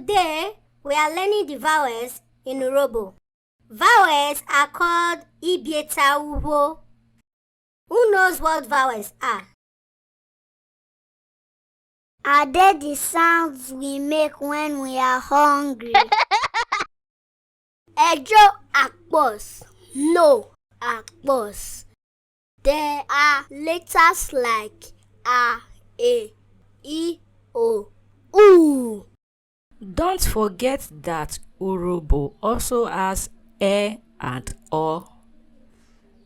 Today, we are learning the vowels in Urhobo. Vowels are called Ibieta Uwo. Who knows what vowels are? Are they the sounds we make when we are hungry? Ejo Akpọs. No Akpọs. There are letters like A, I, O, U. Don't forget that Urhobo also has E and O.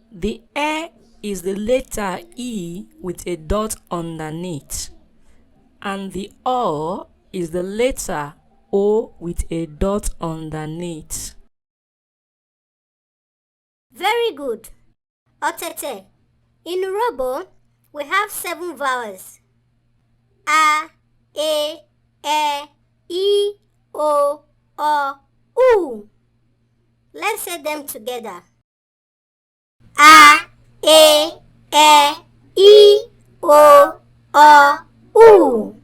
The E is the letter E with a dot underneath, and the O is the letter O with a dot underneath. Very good. Ọtete. In Urhobo, we have 7 vowels. A, E, I, O, U. Let's say them together. A, E, I, O, U.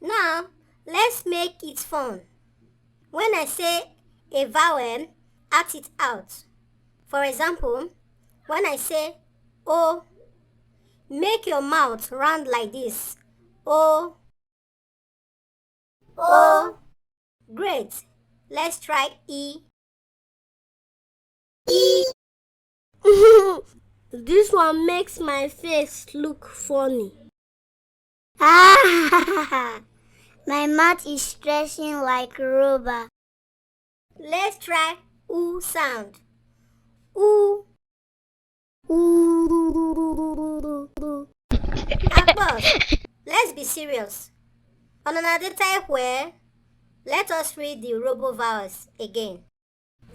Now, let's make it fun. When I say a vowel, act it out. For example, when I say O, make your mouth round like this. O. O. Great. Let's try E. E. This one makes my face look funny. My mouth is stretching like rubber. Let's try U sound. U. Akpọs, let's be serious. On another type where, let us read the Urhobo vowels again.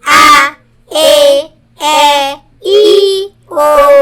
A, E, I, O,